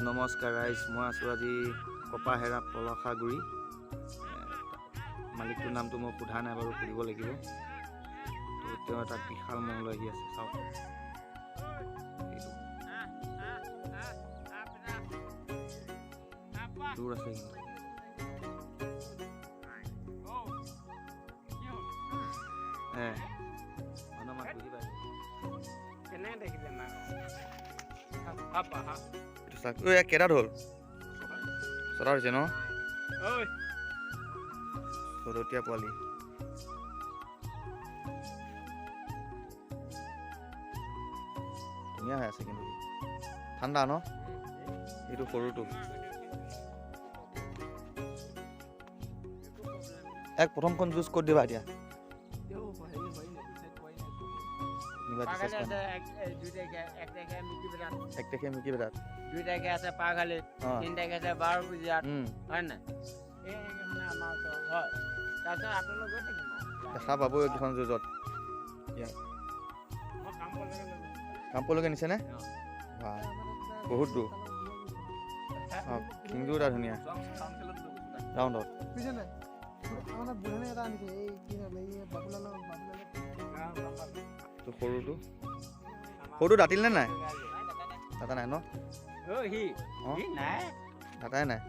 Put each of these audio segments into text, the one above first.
নমস্কাৰ ৰাইজ, মই আছোঁ আজি কপাহেৰা পলসাগুৰি। মালিকটোৰ নামটো মই সোধা নাই বাৰু, সুধিব লাগিব। তো তেওঁ এটা বিশাল মহ লৈ আহি আছে, চাওক দূৰ আছে কিন্তু মাত বুজি পাইছে। কেইটাত হ'ল? ছটা হৈছে ন? চৰতীয়া পোৱালি ধুনীয়া হৈ আছে কিন্তু ঠাণ্ডা ন? এইটো সৰুটো প্ৰথমখন জুচ ক'ত দিবা এতিয়া? এক তাৰিখে মিকি বেটাত, 2 তাৰিখে আছে পাখালি, 3 তাৰিখে আছে 12 পূজাত, হয় নাই? দেখা পাব এইকেইখন যুঁজত। কামপুৰলৈকে নিছেনে? বহুত দূৰ। কিন্তু এটা ধুনীয়া ৰাউণ্ডত সৰুটো দাঁতিল নে নাই? দাঁতা নাই ন? দাঁতাই নাই।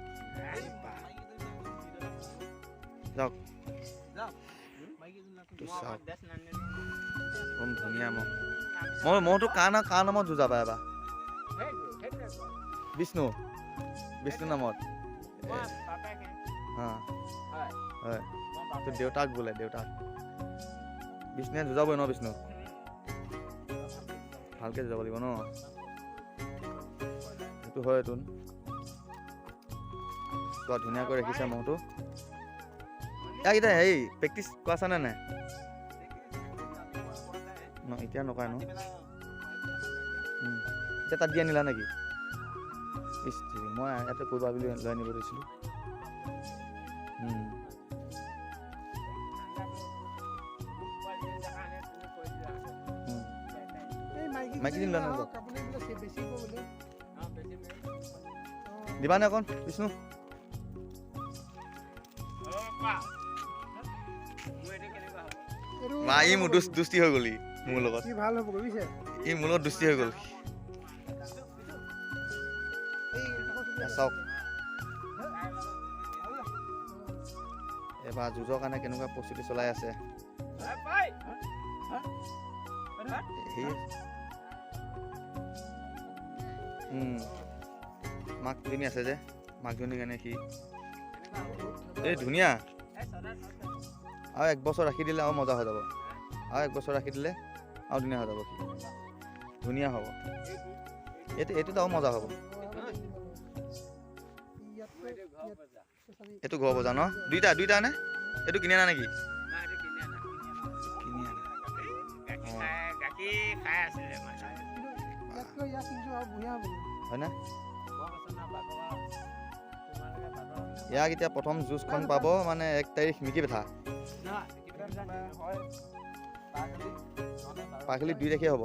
যাওক ধুনীয়া মহটো কাৰ নামত যুঁজাবা এবাৰ? বিষ্ণু নামত। হয়, দেউতাক বোলে, দেউতাক বিষ্ণুৱে যুঁজাবই ন? বিষ্ণু ভালকে যুঁজাব লাগিব ন? সেইটো হয়। এইটো চোৱা ধুনীয়াকৈ ৰাখিছে মহটো। ইয়াক এতিয়া হেৰি প্ৰেক্টিচ কৰাইছা নে নাই? এতিয়া নকৰা ন? এতিয়া তাত দিয়া নিলা নেকি? মই ইয়াতে কৰিবা বুলি লৈ আনিব দিছিলোঁ। মাইকী দিন লৈ দিবানে অকণ বিষ্ণু? ই মোৰ দুষ্টি হৈ গ'ল, মোৰ লগত ই মোৰ লগত দুষ্টি হৈ গ'ল। চাওক এবাৰ যুঁজৰ কাৰণে কেনেকুৱা প্ৰস্তুতি চলাই আছে। মাকজনী আছে যে, মাকজনীৰ কাৰণে সি এই ধুনীয়া। আৰু 1 বছৰ ৰাখি দিলে আৰু মজা হৈ যাব। আৰু 1 বছৰ ৰাখি দিলে আৰু ধুনীয়া হৈ যাব। সি ধুনীয়া হ'ব। এইটোত আৰু মজা হ'ব। এইটো ঘৰ বজাৰ ন? দুইটা নে? এইটো কিনি আনা নেকি? হয় না? ইয়াক এতিয়া প্ৰথম যুঁজখন পাব মানে 1 তাৰিখ মিকি বেঠা। পাখালি 2 তাৰিখে হ'ব।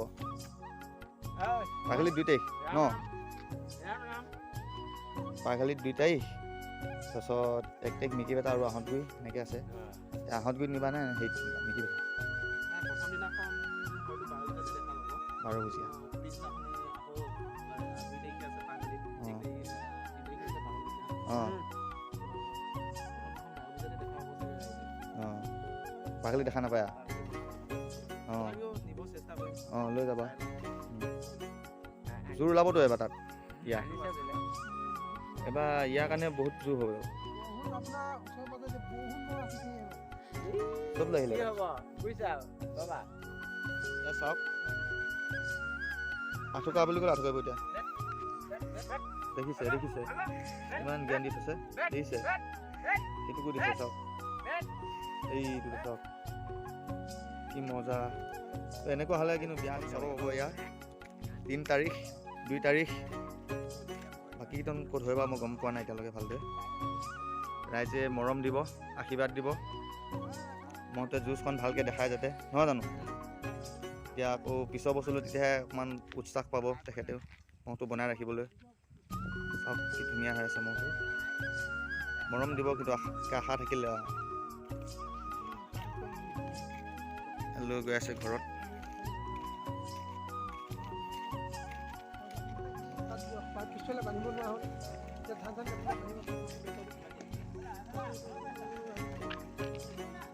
পাখালি 2 তাৰিখ ন? পাখালি 2 তাৰিখ, তাৰপিছত 1 তাৰিখ মিকি বেটা আৰু আহঁতগুৰি এনেকৈ আছে। আহঁতগুৰিত নিবা নে হেৰিত নিবা মিকি বেটা? 12 বজীয়া। পাখালি দেখা নাপায়? লৈ যাবা। জোৰ ওলাবতো এবাৰ তাত। এবাৰ ইয়াৰ কাৰণে বহুত জোৰ হ'ব। চব লৈ আহিলে চাওক। আঠুকা বুলি ক'লে আঠুকাব এতিয়া। দেখিছে ইমান জ্ঞান দি থৈছে, দেখিছে? সেইটোকো দিছে চাওক। এইটো চাওক কি মজা। এনেকুৱা হ'লে কিন্তু বিয়া চাব হ'ব। ইয়াৰ 3 তাৰিখ 2 তাৰিখ, বাকীকেইজন ক'ত হয় বা মই গম পোৱা নাই এতিয়ালৈকে ভালদৰে। ৰাইজে মৰম দিব, আশীৰ্বাদ দিব। মহতে যুঁজখন ভালকৈ দেখায় যাতে, নহয় জানো? এতিয়া আকৌ পিছৰ বছৰলৈ তেতিয়াহে অকণমান উৎসাহ পাব তেখেতেও মহটো বনাই ৰাখিবলৈ। চাওক কি ধুনীয়া হৈ আছে মহটো মৰম দিব কিন্তু আশা থাকিলে লৈ গৈ আছে ঘৰত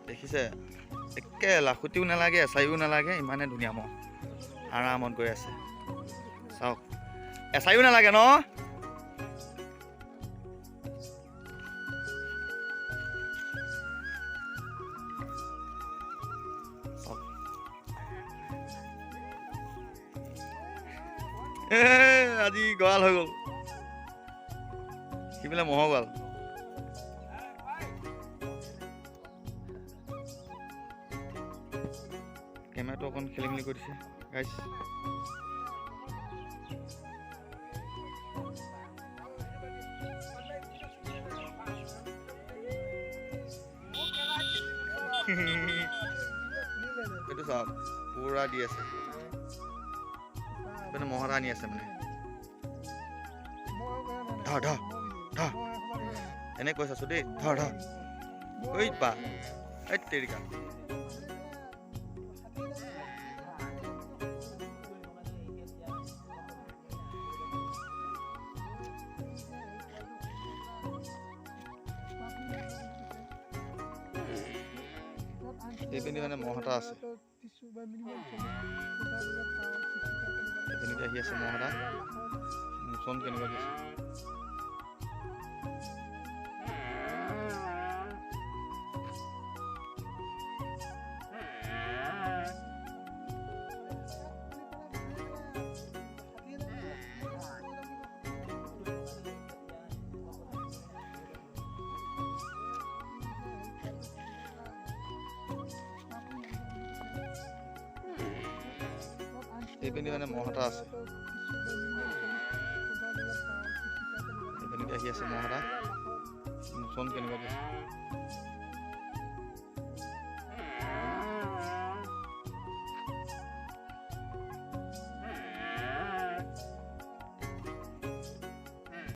দেখিছে একে লাখুটিও নালাগে এচাইও নালাগে ইমানে ধুনীয়া মহ আৰামত গৈ আছে চাওক এচাইও নালাগে ন আজি গঁৰাল হৈ গ'ল সিফালে মহৰ গঁৰাল কেমেৰাটো অকণ খেলি মেলি কৰি দিছে গাইছ এইটো চাওক পুৰা দি আছে মানে মহৰা আনি আছে মানে ধৰ ধৰ ধৰ এনে কৈছ আছো দেই ধৰ ধৰ ঐ বা এই তেৰিকা এইপিনে মানে মহ এটা আছে এইপিনে আহি আছে মহ এটা মোচন কেনেকুৱা দিছে এইপিনে মানে মহ এটা আছে এইপিনে আহি আছে মহ এটা মোচন কেনেকুৱা দিছে